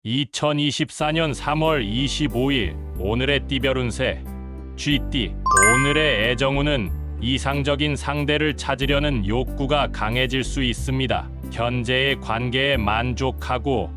2024년 3월 25일 오늘의 띠별 운세 쥐띠. 오늘의 애정운은 이상적인 상대를 찾으려는 욕구가 강해질 수 있습니다. 현재의 관계에 만족하고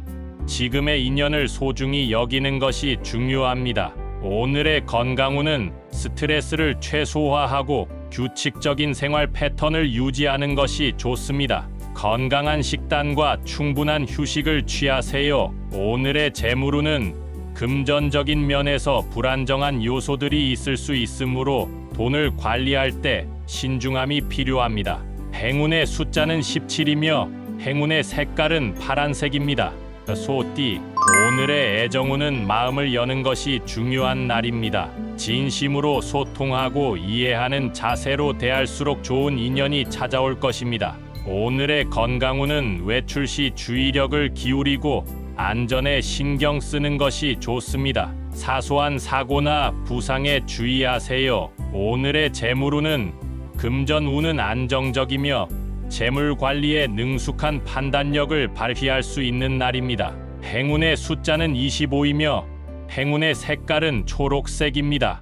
지금의 인연을 소중히 여기는 것이 중요합니다. 오늘의 건강운은 스트레스를 최소화하고 규칙적인 생활 패턴을 유지하는 것이 좋습니다. 건강한 식단과 충분한 휴식을 취하세요. 오늘의 재물운은 금전적인 면에서 불안정한 요소들이 있을 수 있으므로 돈을 관리할 때 신중함이 필요합니다. 행운의 숫자는 17이며 행운의 색깔은 파란색입니다. 소띠. 오늘의 애정운은 마음을 여는 것이 중요한 날입니다. 진심으로 소통하고 이해하는 자세로 대할수록 좋은 인연이 찾아올 것입니다. 오늘의 건강운은 외출 시 주의력을 기울이고 안전에 신경 쓰는 것이 좋습니다. 사소한 사고나 부상에 주의하세요. 오늘의 재물운은 금전운은 안정적이며 재물 관리에 능숙한 판단력을 발휘할 수 있는 날입니다. 행운의 숫자는 25이며 행운의 색깔은 초록색입니다.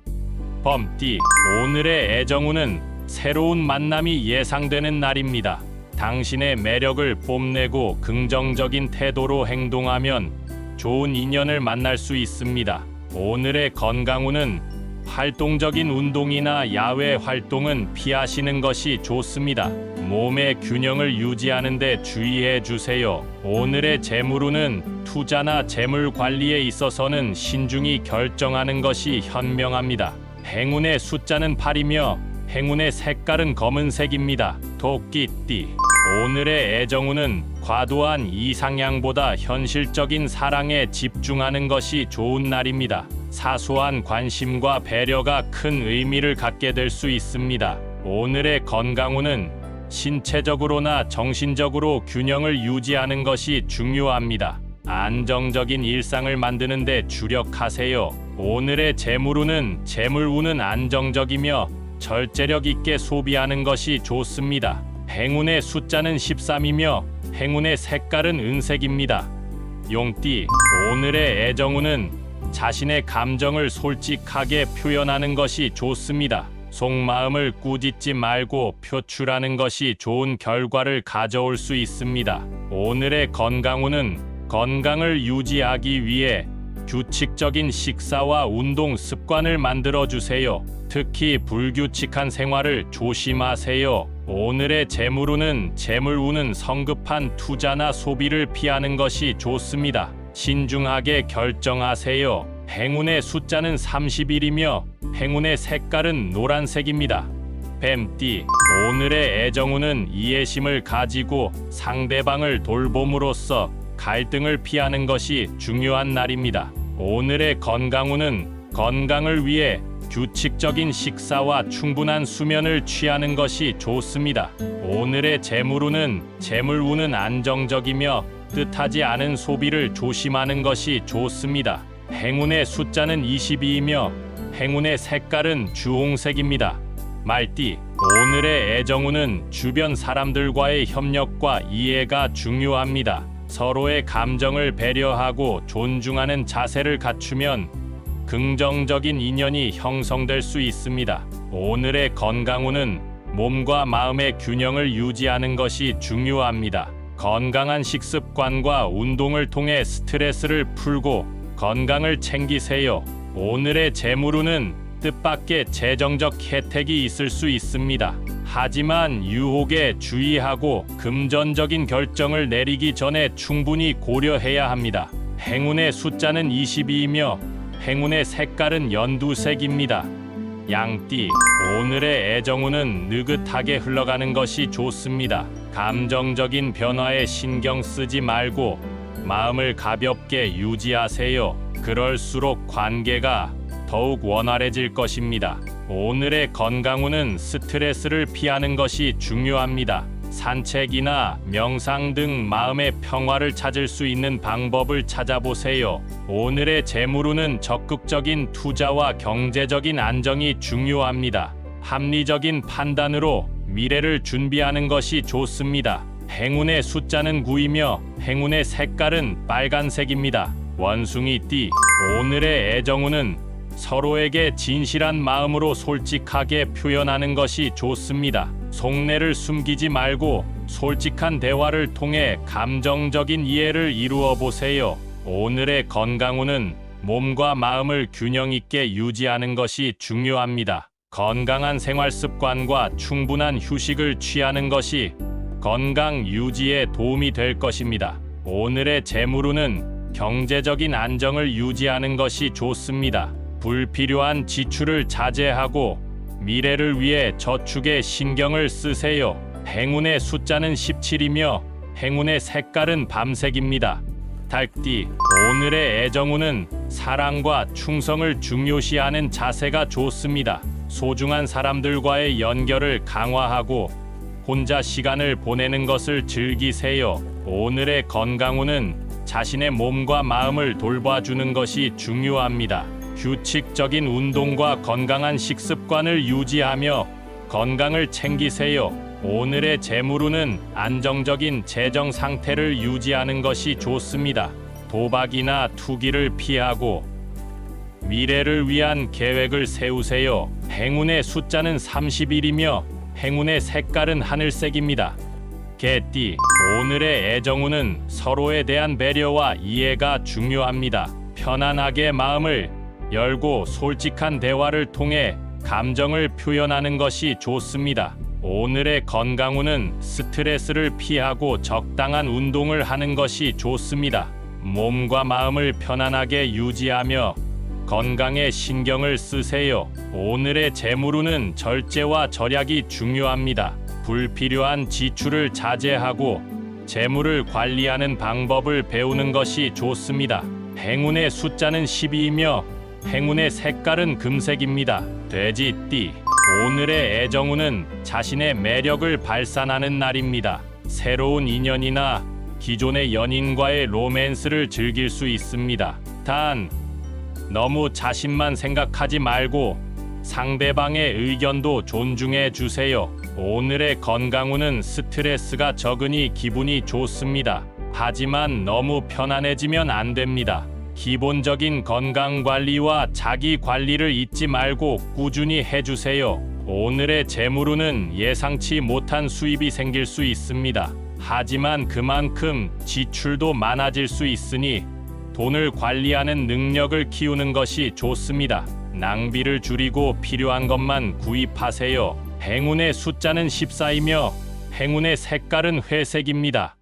범띠. 오늘의 애정운은 새로운 만남이 예상되는 날입니다. 당신의 매력을 뽐내고 긍정적인 태도로 행동하면 좋은 인연을 만날 수 있습니다. 오늘의 건강운은 활동적인 운동이나 야외 활동은 피하시는 것이 좋습니다. 몸의 균형을 유지하는 데 주의해 주세요. 오늘의 재물운은 투자나 재물 관리에 있어서는 신중히 결정하는 것이 현명합니다. 행운의 숫자는 8이며 행운의 색깔은 검은색입니다. 토끼띠. 오늘의 애정운은 과도한 이상향보다 현실적인 사랑에 집중하는 것이 좋은 날입니다. 사소한 관심과 배려가 큰 의미를 갖게 될 수 있습니다. 오늘의 건강운은 신체적으로나 정신적으로 균형을 유지하는 것이 중요합니다. 안정적인 일상을 만드는 데 주력하세요. 오늘의 재물운은 재물운은 안정적이며 절제력 있게 소비하는 것이 좋습니다. 행운의 숫자는 13이며 행운의 색깔은 은색입니다. 용띠. 오늘의 애정운은 자신의 감정을 솔직하게 표현하는 것이 좋습니다. 속마음을 꾸짖지 말고 표출하는 것이 좋은 결과를 가져올 수 있습니다. 오늘의 건강운은 건강을 유지하기 위해 규칙적인 식사와 운동 습관을 만들어 주세요. 특히 불규칙한 생활을 조심하세요. 오늘의 재물운은 성급한 투자나 소비를 피하는 것이 좋습니다. 신중하게 결정하세요. 행운의 숫자는 31이며 행운의 색깔은 노란색입니다. 뱀띠. 오늘의 애정운은 이해심을 가지고 상대방을 돌봄으로써 갈등을 피하는 것이 중요한 날입니다. 오늘의 건강운은 건강을 위해 규칙적인 식사와 충분한 수면을 취하는 것이 좋습니다. 오늘의 재물운은 안정적이며 뜻하지 않은 소비를 조심하는 것이 좋습니다. 행운의 숫자는 22이며 행운의 색깔은 주홍색입니다. 말띠. 오늘의 애정운은 주변 사람들과의 협력과 이해가 중요합니다. 서로의 감정을 배려하고 존중하는 자세를 갖추면 긍정적인 인연이 형성될 수 있습니다. 오늘의 건강운은 몸과 마음의 균형을 유지하는 것이 중요합니다. 건강한 식습관과 운동을 통해 스트레스를 풀고 건강을 챙기세요. 오늘의 재물운은 뜻밖의 재정적 혜택이 있을 수 있습니다. 하지만 유혹에 주의하고 금전적인 결정을 내리기 전에 충분히 고려해야 합니다. 행운의 숫자는 22이며 행운의 색깔은 연두색입니다. 양띠. 오늘의 애정운은 느긋하게 흘러가는 것이 좋습니다. 감정적인 변화에 신경 쓰지 말고 마음을 가볍게 유지하세요. 그럴수록 관계가 더욱 원활해질 것입니다. 오늘의 건강운은 스트레스를 피하는 것이 중요합니다. 산책이나 명상 등 마음의 평화를 찾을 수 있는 방법을 찾아보세요. 오늘의 재물운은 적극적인 투자와 경제적인 안정이 중요합니다. 합리적인 판단으로 미래를 준비하는 것이 좋습니다. 행운의 숫자는 9이며 행운의 색깔은 빨간색입니다. 원숭이띠, 오늘의 애정운은 서로에게 진실한 마음으로 솔직하게 표현하는 것이 좋습니다. 속내를 숨기지 말고 솔직한 대화를 통해 감정적인 이해를 이루어 보세요. 오늘의 건강운은 몸과 마음을 균형 있게 유지하는 것이 중요합니다. 건강한 생활 습관과 충분한 휴식을 취하는 것이 건강 유지에 도움이 될 것입니다. 오늘의 재물운은 경제적인 안정을 유지하는 것이 좋습니다. 불필요한 지출을 자제하고 미래를 위해 저축에 신경을 쓰세요. 행운의 숫자는 17이며 행운의 색깔은 밤색입니다. 닭띠, 오늘의 애정운은 사랑과 충성을 중요시하는 자세가 좋습니다. 소중한 사람들과의 연결을 강화하고 혼자 시간을 보내는 것을 즐기세요. 오늘의 건강운은 자신의 몸과 마음을 돌봐주는 것이 중요합니다. 규칙적인 운동과 건강한 식습관을 유지하며 건강을 챙기세요. 오늘의 재물운은 안정적인 재정 상태를 유지하는 것이 좋습니다. 도박이나 투기를 피하고 미래를 위한 계획을 세우세요. 행운의 숫자는 31이며 행운의 색깔은 하늘색입니다. 개띠, 오늘의 애정운은 서로에 대한 배려와 이해가 중요합니다. 편안하게 마음을 열고 솔직한 대화를 통해 감정을 표현하는 것이 좋습니다. 오늘의 건강운은 스트레스를 피하고 적당한 운동을 하는 것이 좋습니다. 몸과 마음을 편안하게 유지하며 건강에 신경을 쓰세요. 오늘의 재물운은 절제와 절약이 중요합니다. 불필요한 지출을 자제하고 재물을 관리하는 방법을 배우는 것이 좋습니다. 행운의 숫자는 12이며 행운의 색깔은 금색입니다. 돼지띠, 오늘의 애정운은 자신의 매력을 발산하는 날입니다. 새로운 인연이나 기존의 연인과의 로맨스를 즐길 수 있습니다. 단, 너무 자신만 생각하지 말고 상대방의 의견도 존중해 주세요. 오늘의 건강운은 스트레스가 적으니 기분이 좋습니다. 하지만 너무 편안해지면 안 됩니다. 기본적인 건강 관리와 자기 관리를 잊지 말고 꾸준히 해주세요. 오늘의 재물운은 예상치 못한 수입이 생길 수 있습니다. 하지만 그만큼 지출도 많아질 수 있으니 돈을 관리하는 능력을 키우는 것이 좋습니다. 낭비를 줄이고 필요한 것만 구입하세요. 행운의 숫자는 14이며 행운의 색깔은 회색입니다.